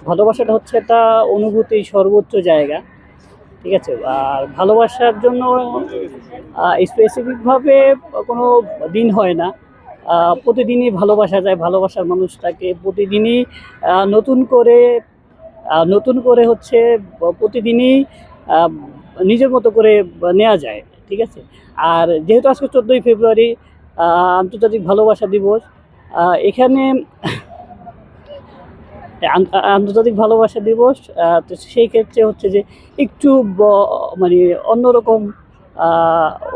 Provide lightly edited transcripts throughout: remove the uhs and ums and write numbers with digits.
ভালোবাসাটা হচ্ছে একটা অনুভূতির সর্বোচ্চ জায়গা, ঠিক আছে। আর ভালোবাসার জন্য স্পেসিফিকভাবে কোনো দিন হয় না, প্রতিদিনই ভালোবাসা যায়। ভালোবাসার মানুষটাকে প্রতিদিনই নতুন করে হচ্ছে প্রতিদিনই আহ, নিজের মতো করে নেওয়া যায়, ঠিক আছে। আর যেহেতু আজকে 14ই ফেব্রুয়ারি আন্তর্জাতিক ভালোবাসা দিবস, এখানে আন্তর্জাতিক ভালোবাসা দিবস, তো সেই ক্ষেত্রে হচ্ছে যে একটু মানে অন্যরকম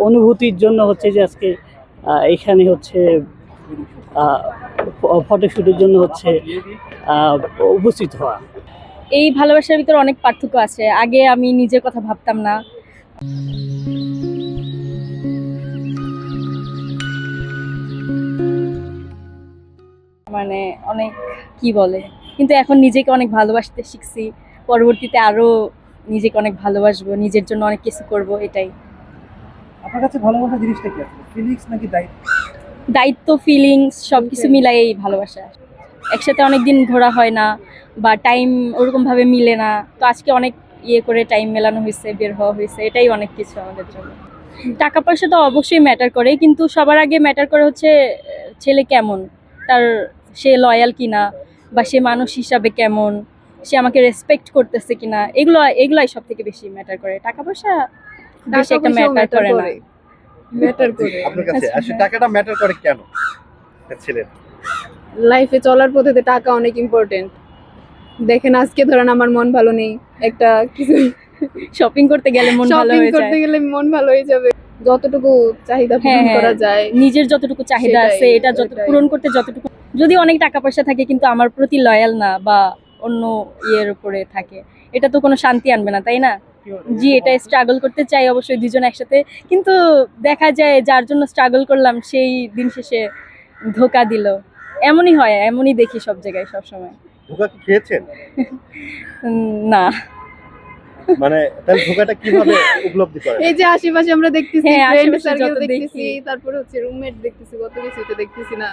অনুভূতির জন্য হচ্ছে যে আজকে এখানে হচ্ছে ফটোশ্যুটের জন্য হচ্ছে উপস্থিত হওয়া। এই ভালোবাসার ভিতরে অনেক পার্থক্য আছে। আগে আমি নিজের কথা ভাবতাম না, মানে অনেক কি বলে, কিন্তু এখন নিজেকে অনেক ভালোবাসতে শিখছি। পরবর্তীতে আরো নিজেকে অনেক ভালোবাসবো, নিজের জন্য অনেক কিছু করব। এটাই। আপনার কাছে ভালোবাসা জিনিসটা কি আছে, ফিলিংস নাকি দায়িত্ব? দায়িত্ব, ফিলিংস সবকিছু মিলাই এই ভালোবাসা। একসাথে অনেকদিন ঘোরা হয় না বা টাইম ওরকম ভাবে মিলে না, তো আজকে অনেক করে টাইম মেলানো হয়েছে, বের হওয়া হয়েছে, এটাই অনেক কিছু আমাদের জন্য। টাকা পয়সা তো অবশ্যই ম্যাটার করে, কিন্তু সবার আগে ম্যাটার করে হচ্ছে ছেলে কেমন, তার সে লয়াল কিনা, বা সে মানুষ হিসাবে কেমন, সে আমাকে রেসপেক্ট করতেছে কিনা, এগুলাই সব থেকে বেশি ম্যাটার করে। টাকা পয়সা বেশি একটা ম্যাটার করে না। ম্যাটার করে আপনার কাছে আসলে টাকাটা ম্যাটার করে কেন ছেলের লাইফে চলার পথে তো টাকা অনেক ইম্পর্টেন্ট। দেখেন আজকে ধরেন আমার মন ভালো নেই, একটা কিছু শপিং করতে গেলে মন ভালো শপিং হয়ে করতে যায়। গেলে মন ভালো হয়ে যাবে। যতটুকু চাহিদা পূরণ করা যায়, নিজের যতটুকু চাহিদা সেটাই, আছে এটা পূরণ করতে যতটুকু, যদি অনেক টাকা পয়সা থাকে কিন্তু আমার প্রতি লয়াল না বা অন্য ইয়ের উপরে থাকে, এটা তো কোনো শান্তি আনবে না, তাই না? জি, এটা স্ট্রাগল করতে চাই অবশ্যই দুজন একসাথে, কিন্তু দেখা যায় যার জন্য স্ট্রাগল করলাম সেই দিন শেষে ধোকা দিল। এমনই হয়, এমনই দেখি সব জায়গায় সব সময়। ধোঁকা কি খেয়েছেন? না, মানে তাহলে ধোঁকাটা কিভাবে উপলব্ধি করেন? এই যে আশেপাশে আমরা দেখতেছি, হ্যাঁ, ফ্রেন্ড আশেপাশে সার্কেল যত দেখতেছি, দেখি। তারপরে হচ্ছে রুমমেট দেখতেছি, কত কিছু তো দেখতেছি না।